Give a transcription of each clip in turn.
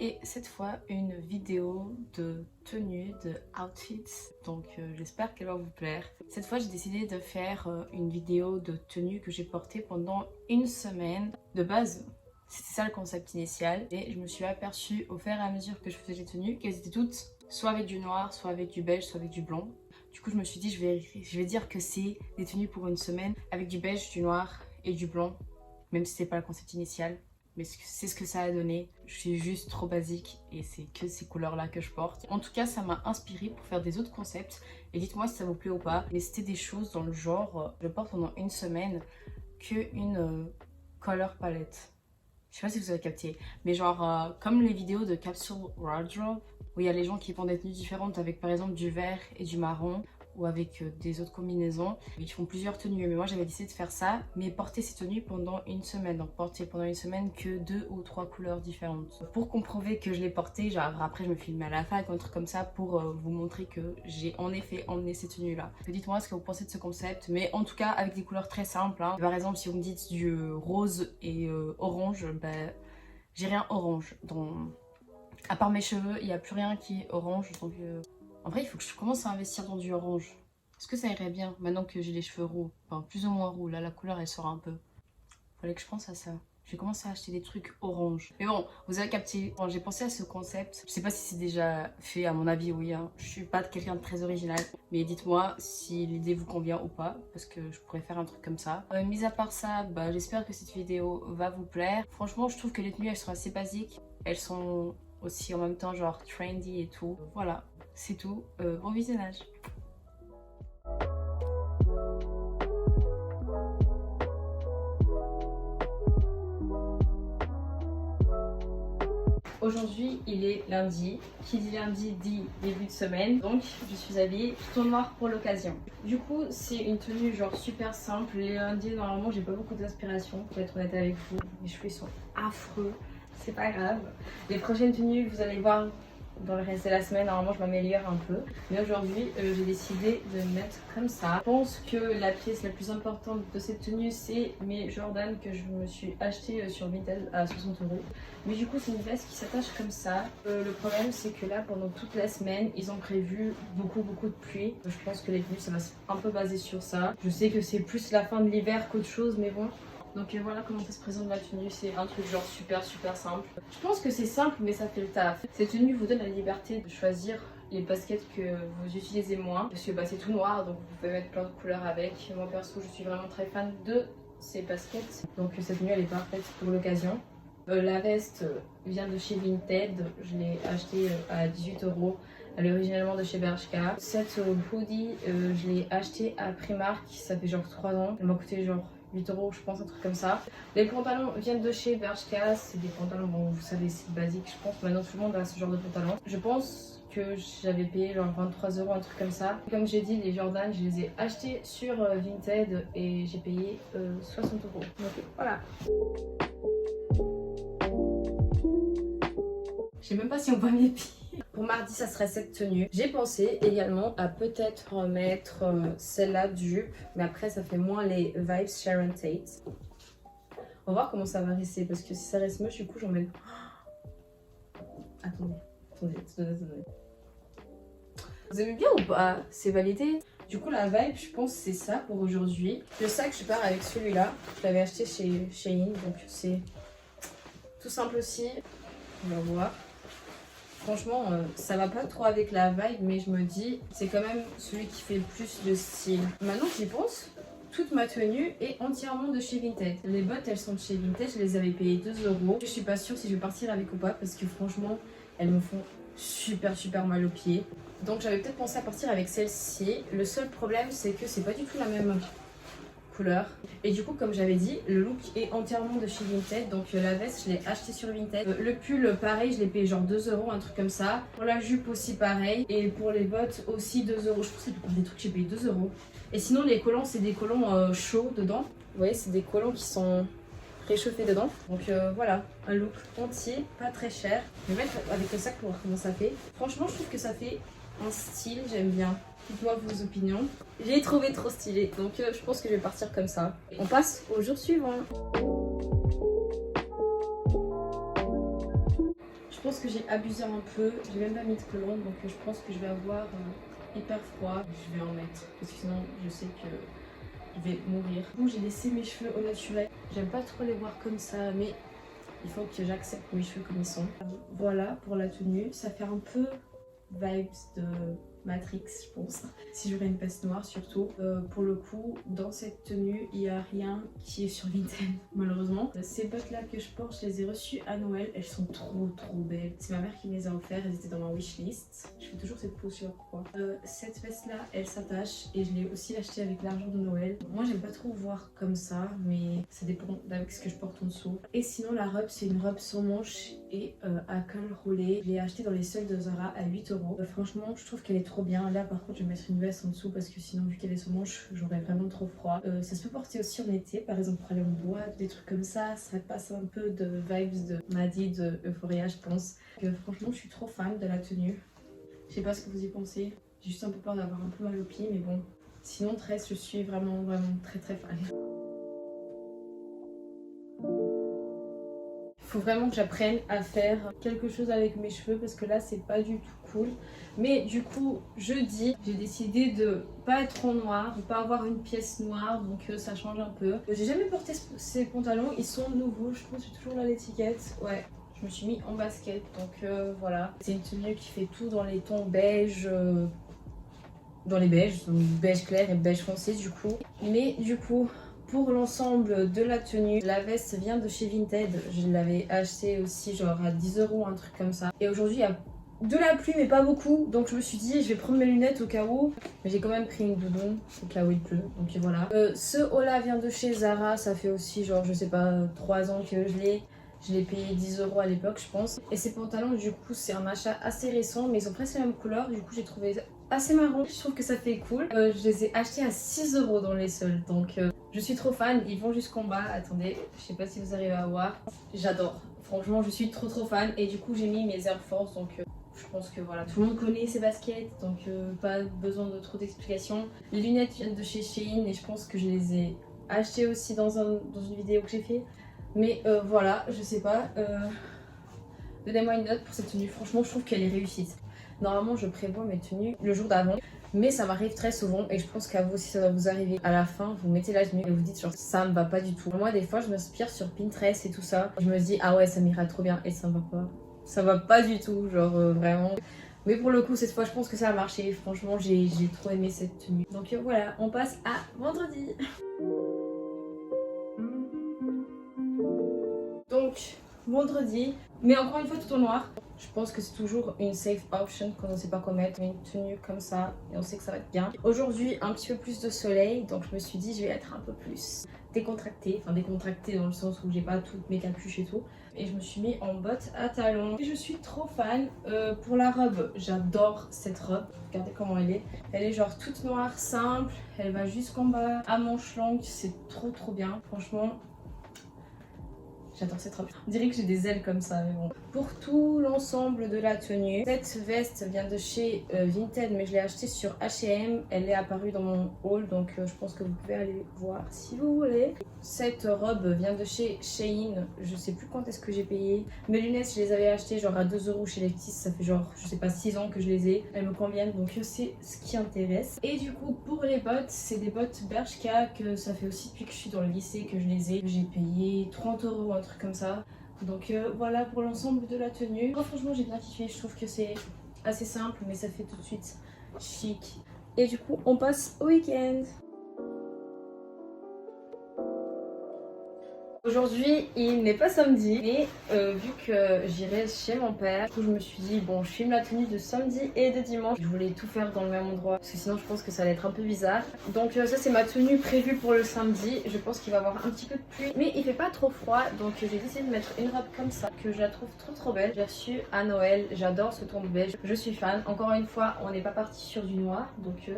Et cette fois une vidéo de tenue, de outfits, donc j'espère qu'elle va vous plaire. Cette fois j'ai décidé de faire une vidéo de tenue que j'ai portée pendant une semaine. De base c'était ça le concept initial et je me suis aperçue au fur et à mesure que je faisais les tenues qu'elles étaient toutes soit avec du noir, soit avec du beige, soit avec du blanc. Du coup je me suis dit je vais dire que c'est des tenues pour une semaine avec du beige, du noir et du blanc, même si c'était pas le concept initial. Mais c'est ce que ça a donné. Je suis juste trop basique et c'est que ces couleurs là que je porte. En tout cas ça m'a inspirée pour faire des autres concepts et dites-moi si ça vous plaît ou pas. Mais c'était des choses dans le genre, je porte pendant une semaine qu'une color palette. Je sais pas si vous avez capté, mais genre comme les vidéos de Capsule Wardrobe où il y a les gens qui font des tenues différentes avec par exemple du vert et du marron ou avec des autres combinaisons. Ils font plusieurs tenues, mais moi j'avais décidé de faire ça, mais porter ces tenues pendant une semaine. Donc porter pendant une semaine que 2 ou 3 couleurs différentes. Pour comprover que je l'ai porté, genre après je me filmais à la fac, un truc comme ça pour vous montrer que j'ai en effet emmené ces tenues là. Dites-moi ce que vous pensez de ce concept, mais en tout cas avec des couleurs très simples. Hein. Par exemple si vous me dites du rose et orange, ben j'ai rien orange. À part mes cheveux, il n'y a plus rien qui est orange, donc en vrai, il faut que je commence à investir dans du orange. Est-ce que ça irait bien maintenant que j'ai les cheveux roux? Enfin, plus ou moins roux. Là, la couleur, elle sort un peu. Fallait que je pense à ça. Je vais commencer à acheter des trucs orange. Mais bon, vous avez capté. Bon, j'ai pensé à ce concept. Je sais pas si c'est déjà fait, à mon avis, oui. Hein. Je suis pas quelqu'un de très original. Mais dites-moi si l'idée vous convient ou pas. Parce que je pourrais faire un truc comme ça. Mis à part ça, bah, j'espère que cette vidéo va vous plaire. Franchement, je trouve que les tenues, elles sont assez basiques. Elles sont aussi en même temps, genre trendy et tout. Voilà. C'est tout, bon visionnage. Aujourd'hui il est lundi, qui dit lundi dit début de semaine, donc je suis habillée tout en noir pour l'occasion. Du coup c'est une tenue genre super simple, les lundis normalement j'ai pas beaucoup d'inspiration pour être honnête avec vous, mes cheveux sont affreux, c'est pas grave. Les prochaines tenues vous allez voir dans le reste de la semaine, normalement je m'améliore un peu. Mais aujourd'hui, j'ai décidé de me mettre comme ça. Je pense que la pièce la plus importante de cette tenue, c'est mes Jordan que je me suis acheté sur Vinted à 60 €. Mais du coup, c'est une veste qui s'attache comme ça. Le problème, c'est que là, pendant toute la semaine, ils ont prévu beaucoup de pluie. Je pense que les tenues, ça va un peu baser sur ça. Je sais que c'est plus la fin de l'hiver qu'autre chose, mais bon. Donc voilà comment ça se présente la tenue, c'est un truc genre super simple. Je pense que c'est simple mais ça fait le taf. Cette tenue vous donne la liberté de choisir les baskets que vous utilisez moins. Parce que bah, c'est tout noir donc vous pouvez mettre plein de couleurs avec. Moi perso je suis vraiment très fan de ces baskets. Donc cette tenue elle est parfaite pour l'occasion. La veste vient de chez Vinted, je l'ai achetée à 18 €. Elle est originalement de chez Bershka. Cette hoodie je l'ai achetée à Primark, ça fait genre 3 ans. Elle m'a coûté genre 8 € je pense, un truc comme ça. Les pantalons viennent de chez Bershka, c'est des pantalons, bon vous savez c'est basique je pense, maintenant tout le monde a ce genre de pantalons. Je pense que j'avais payé genre 23 €, un truc comme ça. Comme j'ai dit, les Jordan je les ai achetés sur Vinted et j'ai payé 60 €. Donc voilà. Je sais même pas si on voit mes pieds. Pour mardi, ça serait cette tenue. J'ai pensé également à peut-être mettre celle-là de jupe, mais après ça fait moins les vibes Sharon Tate. On va voir comment ça va rester, parce que si ça reste moche, du coup j'en mets... Attendez. Vous aimez bien ou pas? C'est validé. Du coup la vibe, je pense c'est ça pour aujourd'hui. Le sac, je pars avec celui-là. Je l'avais acheté chez Shein, donc c'est tout simple aussi. On va voir. Franchement, ça va pas trop avec la vibe, mais je me dis, c'est quand même celui qui fait le plus de style. Maintenant que j'y pense, toute ma tenue est entièrement de chez Vinted. Les bottes, elles sont de chez Vinted, je les avais payées 2 €. Je suis pas sûre si je vais partir avec ou pas, parce que franchement, elles me font super mal aux pieds. Donc j'avais peut-être pensé à partir avec celle-ci. Le seul problème, c'est que c'est pas du tout la même couleur. Et du coup, comme j'avais dit, le look est entièrement de chez Vinted. Donc la veste, je l'ai acheté sur Vinted. Le pull, pareil, je l'ai payé genre 2 €, un truc comme ça. Pour la jupe aussi, pareil. Et pour les bottes aussi 2 €. Je pense que c'est des trucs que j'ai payé 2 €. Et sinon, les collants, c'est des collants chauds dedans. Vous voyez, c'est des collants qui sont réchauffés dedans. Donc voilà, un look entier, pas très cher. Je vais mettre avec le sac pour voir comment ça fait. Franchement, je trouve que ça fait un style, j'aime bien. Dites-moi vos opinions. J'ai trouvé trop stylé, donc je pense que je vais partir comme ça. On passe au jour suivant. Je pense que j'ai abusé un peu, j'ai même pas mis de cologne, donc je pense que je vais avoir hyper froid. Je vais en mettre, parce que sinon je sais que je vais mourir. Bon, j'ai laissé mes cheveux au naturel. J'aime pas trop les voir comme ça, mais il faut que j'accepte mes cheveux comme ils sont. Voilà pour la tenue, ça fait un peu vibes de Matrix, je pense, si j'aurais une veste noire surtout. Pour le coup, dans cette tenue, il n'y a rien qui est sur Vinted, malheureusement. Ces bottes là que je porte, je les ai reçues à Noël, elles sont trop belles. C'est ma mère qui me les a offertes, elles étaient dans ma wishlist. Je fais toujours cette pause sur quoi. Cette veste là, elle s'attache et je l'ai aussi achetée avec l'argent de Noël. Moi j'aime pas trop voir comme ça, mais ça dépend avec ce que je porte en dessous. Et sinon la robe, c'est une robe sans manches et à col roulé. Je l'ai achetée dans les soldes de Zara à 8 €. Franchement, je trouve qu'elle est trop bien. Là par contre je vais mettre une veste en dessous parce que sinon vu qu'elle est sans manches j'aurais vraiment trop froid. Ça se peut porter aussi en été, par exemple pour aller en boîte, des trucs comme ça. Ça passe un peu de vibes de Maddie, de Euphoria je pense. Franchement je suis trop fan de la tenue. Je sais pas ce que vous y pensez. J'ai juste un peu peur d'avoir un peu mal aux pieds mais bon. Sinon Tress, je suis vraiment très fan. Faut vraiment que j'apprenne à faire quelque chose avec mes cheveux parce que là c'est pas du tout cool. Mais du coup jeudi j'ai décidé de pas être en noir, de pas avoir une pièce noire, donc ça change un peu. J'ai jamais porté ces pantalons, ils sont nouveaux, je pense que j'ai toujours là l'étiquette. Ouais, je me suis mis en basket, donc voilà. C'est une tenue qui fait tout dans les tons beige, dans les beiges, donc beige clair et beige foncé du coup. Mais du coup pour l'ensemble de la tenue, la veste vient de chez Vinted. Je l'avais achetée aussi genre à 10 €, un truc comme ça. Et aujourd'hui il y a de la pluie mais pas beaucoup. Donc je me suis dit je vais prendre mes lunettes au cas où. Mais j'ai quand même pris une doudoune au cas où il pleut. Donc voilà. Ce haut là vient de chez Zara. Ça fait aussi genre je sais pas 3 ans que je l'ai. Je l'ai payé 10 € à l'époque je pense. Et ces pantalons du coup c'est un achat assez récent mais ils ont presque la même couleur. Du coup j'ai trouvé assez marrant. Je trouve que ça fait cool. Je les ai achetés à 6 € dans les soldes. Donc je suis trop fan. Ils vont jusqu'en bas. Attendez, je sais pas si vous arrivez à voir. J'adore. Franchement je suis trop fan. Et du coup j'ai mis mes Air Force. Donc je pense que voilà, tout le monde connaît ces baskets. Donc pas besoin de trop d'explications. Les lunettes viennent de chez Shein. Et je pense que je les ai achetées aussi dans une vidéo que j'ai fait. Mais voilà, je sais pas. Donnez-moi une note pour cette tenue. Franchement, je trouve qu'elle est réussie. Normalement, je prévois mes tenues le jour d'avant. Mais ça m'arrive très souvent et je pense qu'à vous aussi ça va vous arriver. À la fin, vous mettez la tenue et vous dites genre ça me va pas du tout. Moi, des fois, je m'inspire sur Pinterest et tout ça. Je me dis ah ouais, ça m'ira trop bien et ça me va pas. Ça va pas du tout, genre vraiment. Mais pour le coup, cette fois, je pense que ça a marché. Franchement, j'ai trop aimé cette tenue. Donc voilà, on passe à vendredi. Donc, vendredi, mais encore une fois tout en noir. Je pense que c'est toujours une safe option quand on ne sait pas quoi mettre. Une tenue comme ça et on sait que ça va être bien. Aujourd'hui, un petit peu plus de soleil, donc je me suis dit je vais être un peu plus décontractée. Enfin décontractée dans le sens où j'ai pas toutes mes capuches et tout. Et je me suis mis en bottes à talons. Et je suis trop fan. Pour la robe, j'adore cette robe. Regardez comment elle est. Elle est genre toute noire, simple. Elle va jusqu'en bas, à manches longues. C'est trop bien. Franchement, j'adore cette robe. On dirait que j'ai des ailes comme ça, mais bon. Pour tout l'ensemble de la tenue, cette veste vient de chez Vinted, mais je l'ai achetée sur H&M. Elle est apparue dans mon haul, donc je pense que vous pouvez aller voir si vous voulez. Cette robe vient de chez Shein. Je sais plus quand est-ce que j'ai payé. Mes lunettes, je les avais achetées genre à 2 € chez Lefties. Ça fait genre, je sais pas, 6 ans que je les ai. Elles me conviennent, donc c'est ce qui intéresse. Et du coup, pour les bottes, c'est des bottes Bershka que ça fait aussi depuis que je suis dans le lycée que je les ai. J'ai payé 30 €, un truc comme ça. Donc voilà pour l'ensemble de la tenue. Oh, franchement j'ai bien kiffé, je trouve que c'est assez simple mais ça fait tout de suite chic. Et du coup on passe au week-end. Aujourd'hui, il n'est pas samedi, mais vu que j'irai chez mon père, du coup je me suis dit bon, je filme la tenue de samedi et de dimanche. Je voulais tout faire dans le même endroit parce que sinon je pense que ça allait être un peu bizarre. Donc ça c'est ma tenue prévue pour le samedi. Je pense qu'il va y avoir un petit peu de pluie, mais il fait pas trop froid, donc j'ai décidé de mettre une robe comme ça que je la trouve trop belle. J'ai reçu à Noël, j'adore ce ton de beige, je suis fan. Encore une fois, on n'est pas parti sur du noir, donc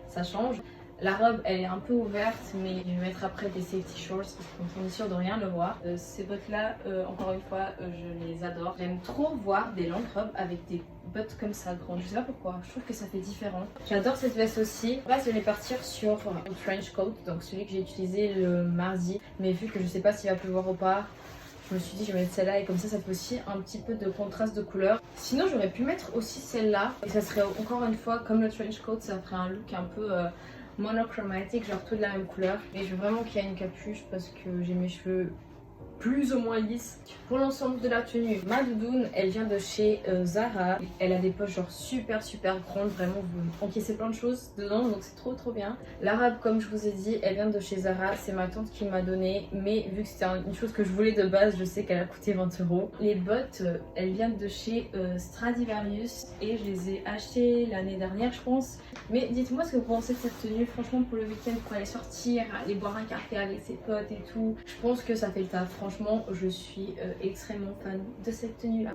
ça change. La robe elle est un peu ouverte mais je vais mettre après des safety shorts parce qu'on est sûr de rien le voir. Ces bottes là encore une fois je les adore. J'aime trop voir des longues robes avec des bottes comme ça grandes. Je sais pas pourquoi, je trouve que ça fait différent. J'adore cette veste aussi. Là je vais partir sur un trench coat, donc celui que j'ai utilisé le mardi. Mais vu que je sais pas s'il va pleuvoir ou pas, Je me suis dit je vais mettre celle-là et comme ça fait aussi un petit peu de contraste de couleur. Sinon j'aurais pu mettre aussi celle-là et ça serait encore une fois comme le trench coat, ça ferait un look un peu monochromatique, genre tout de la même couleur. Et je veux vraiment qu'il y ait une capuche parce que j'ai mes cheveux plus ou moins lisses. Pour l'ensemble de la tenue, ma doudoune elle vient de chez Zara. Elle a des poches genre super grandes, vraiment vous encaissez plein de choses dedans donc c'est trop bien. La robe comme je vous ai dit elle vient de chez Zara, c'est ma tante qui m'a donné mais vu que c'était une chose que je voulais de base je sais qu'elle a coûté 20 €. Les bottes elles viennent de chez Stradivarius et je les ai achetées l'année dernière je pense. Mais dites-moi ce que vous pensez de cette tenue, franchement pour le week-end pour aller sortir, aller boire un café avec ses potes et tout, je pense que ça fait le taf. Franchement je suis extrêmement fan de cette tenue là.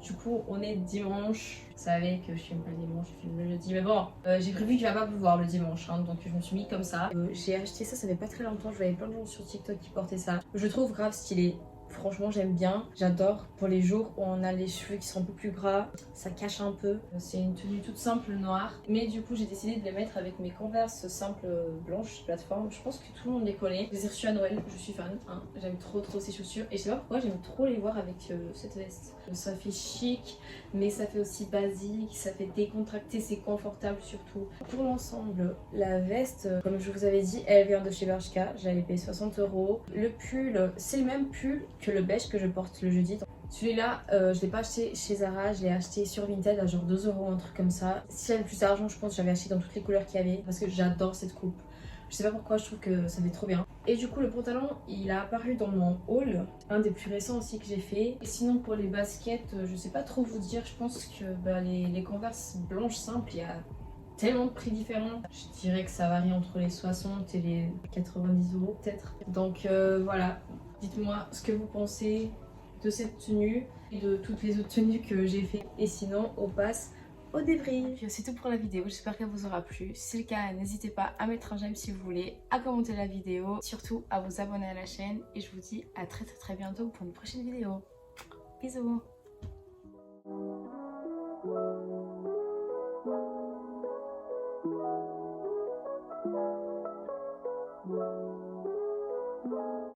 Du coup on est dimanche, vous savez que je filme pas le dimanche, je filme le jeudi, mais bon j'ai prévu qu'il va pas pleuvoir le dimanche hein, donc je me suis mis comme ça. J'ai acheté ça fait pas très longtemps, je voyais plein de gens sur TikTok qui portaient ça. Je trouve grave stylé. Franchement j'aime bien, j'adore pour les jours où on a les cheveux qui sont un peu plus gras, ça cache un peu. C'est une tenue toute simple noire, mais du coup j'ai décidé de les mettre avec mes Converse simples blanches plateforme. Je pense que tout le monde les connaît. Je les ai reçues à Noël, je suis fan, hein. J'aime trop ces chaussures et je sais pas pourquoi j'aime trop les voir avec cette veste. Ça fait chic mais ça fait aussi basique, ça fait décontracté, c'est confortable surtout. Pour l'ensemble, la veste comme je vous avais dit elle vient de chez Bershka, j'avais payé 60 €. Le pull c'est le même pull que le beige que je porte le jeudi. Celui-là, je l'ai pas acheté chez Zara, je l'ai acheté sur Vinted à genre 2 €, un truc comme ça. Si j'avais plus d'argent, je pense que j'avais acheté dans toutes les couleurs qu'il y avait parce que j'adore cette coupe. Je sais pas pourquoi, je trouve que ça fait trop bien. Et du coup, le pantalon, il a apparu dans mon haul, un des plus récents aussi que j'ai fait. Et sinon, pour les baskets, je sais pas trop vous dire, je pense que les Converse blanches simples, il y a tellement de prix différents. Je dirais que ça varie entre les 60 et les 90 € peut-être. Donc voilà, dites-moi ce que vous pensez de cette tenue et de toutes les autres tenues que j'ai fait. Et sinon, on passe au débrief. C'est tout pour la vidéo, j'espère qu'elle vous aura plu. Si c'est le cas, n'hésitez pas à mettre un j'aime si vous voulez, à commenter la vidéo, surtout à vous abonner à la chaîne. Et je vous dis à très bientôt pour une prochaine vidéo. Bisous.